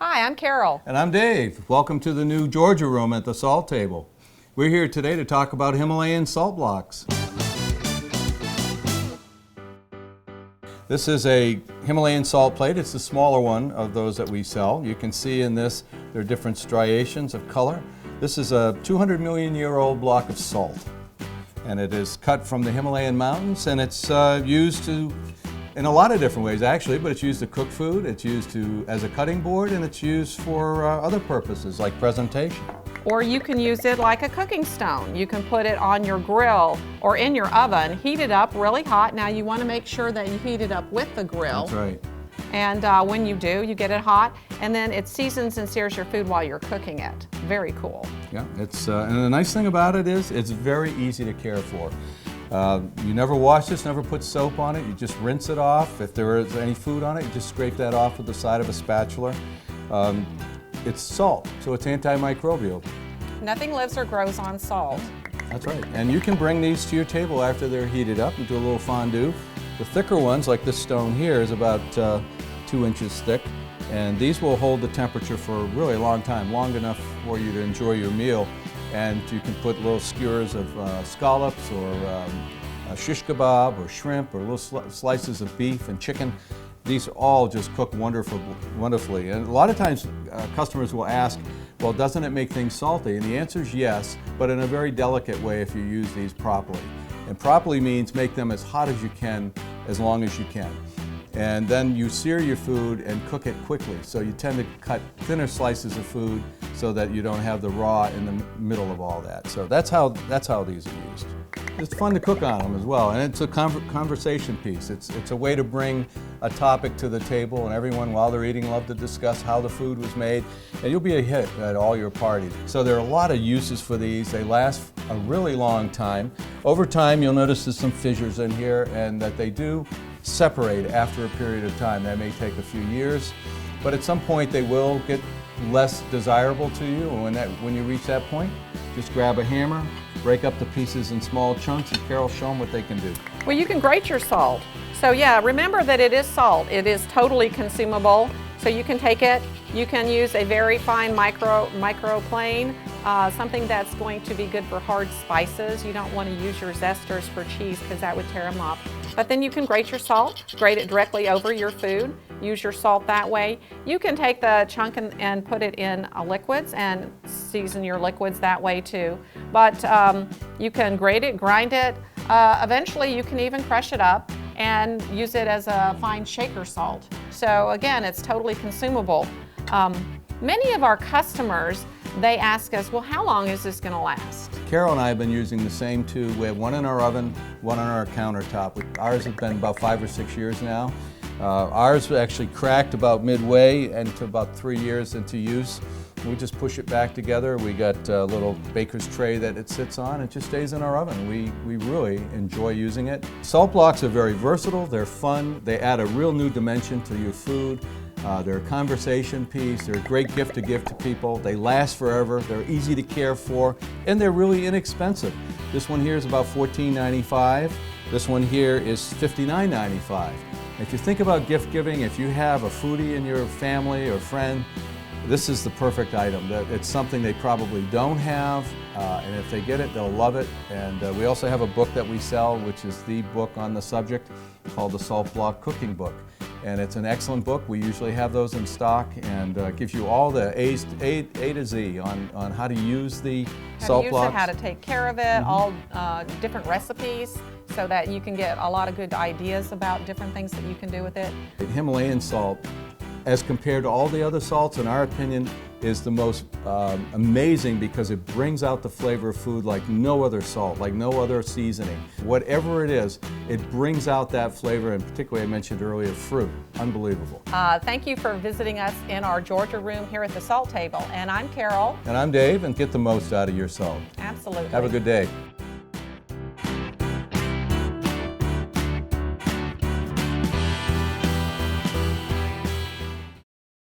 Hi, I'm Carol. And I'm Dave. Welcome to the new Georgia room at the salt table. We're here today to talk about Himalayan salt blocks. This is a Himalayan salt plate. It's the smaller one of those that we sell. You can see in this there are different striations of color. This is a 200 million year old block of salt. And it is cut from the Himalayan Mountains, and it's used in a lot of different ways actually, but it's used to cook food, it's used as a cutting board, and it's used for other purposes like presentation. Or you can use it like a cooking stone. You can put it on your grill or in your oven, heat it up really hot. Now you want to make sure that you heat it up with the grill. That's right. And when you do, you get it hot, and then it seasons and sears your food while you're cooking it. Very cool. Yeah, it's and the nice thing about it is it's very easy to care for. You never wash this, never put soap on it. You just rinse it off. If there is any food on it, you just scrape that off with the side of a spatula. It's salt, so it's antimicrobial. Nothing lives or grows on salt. That's right. And you can bring these to your table after they're heated up and do a little fondue. The thicker ones, like this stone here, is about 2 inches thick. And these will hold the temperature for a really long time, long enough for you to enjoy your meal. And you can put little skewers of scallops or shish kebab or shrimp or little slices of beef and chicken. These all just cook wonderfully. And a lot of times customers will ask, well, doesn't it make things salty? And the answer is yes, but in a very delicate way if you use these properly. And properly means make them as hot as you can, as long as you can. And then you sear your food and cook it quickly. So you tend to cut thinner slices of food so that you don't have the raw in the middle of all that. So that's how these are used. It's fun to cook on them as well, and it's a conversation piece. It's a way to bring a topic to the table, and everyone, while they're eating, love to discuss how the food was made, and you'll be a hit at all your parties. So there are a lot of uses for these. They last a really long time. Over time, you'll notice there's some fissures in here, and that they do separate after a period of time. That may take a few years, but at some point they will get less desirable to you, and when you reach that point, just grab a hammer, break up the pieces in small chunks, and Carol, show them what they can do. Well, you can grate your salt. So yeah, remember that it is salt. It is totally consumable. So you can take it, you can use a very fine micro plane, something that's going to be good for hard spices. You don't want to use your zesters for cheese because that would tear them off. But then you can grate your salt, grate it directly over your food, use your salt that way. You can take the chunk and put it in liquids and season your liquids that way too. But you can grate it, grind it. Eventually you can even crush it up and use it as a fine shaker salt. So again, it's totally consumable. Many of our customers, they ask us, well, how long is this going to last? Carol and I have been using the same two. We have one in our oven, one on our countertop. Ours has been about 5 or 6 years now. Ours actually cracked about midway and to about 3 years into use. We just push it back together. We got a little baker's tray that it sits on. It just stays in our oven. We really enjoy using it. Salt blocks are very versatile. They're fun. They add a real new dimension to your food. They're a conversation piece. They're a great gift to give to people. They last forever. They're easy to care for, and they're really inexpensive. This one here is about $14.95. This one here is $59.95. If you think about gift giving, if you have a foodie in your family or friend, this is the perfect item. It's something they probably don't have, and if they get it, they'll love it. And we also have a book that we sell, which is the book on the subject, called the Salt Block Cooking Book. And it's an excellent book. We usually have those in stock, and gives you all the A to Z on how to use the salt blocks. How to take care of it, all different recipes, so that you can get a lot of good ideas about different things that you can do with it. Himalayan salt, as compared to all the other salts, in our opinion, is the most amazing because it brings out the flavor of food like no other salt, like no other seasoning. Whatever it is, it brings out that flavor, and particularly I mentioned earlier, fruit. Unbelievable. Thank you for visiting us in our Georgia room here at the Salt Table. And I'm Carol. And I'm Dave, and get the most out of your salt. Absolutely. Have a good day.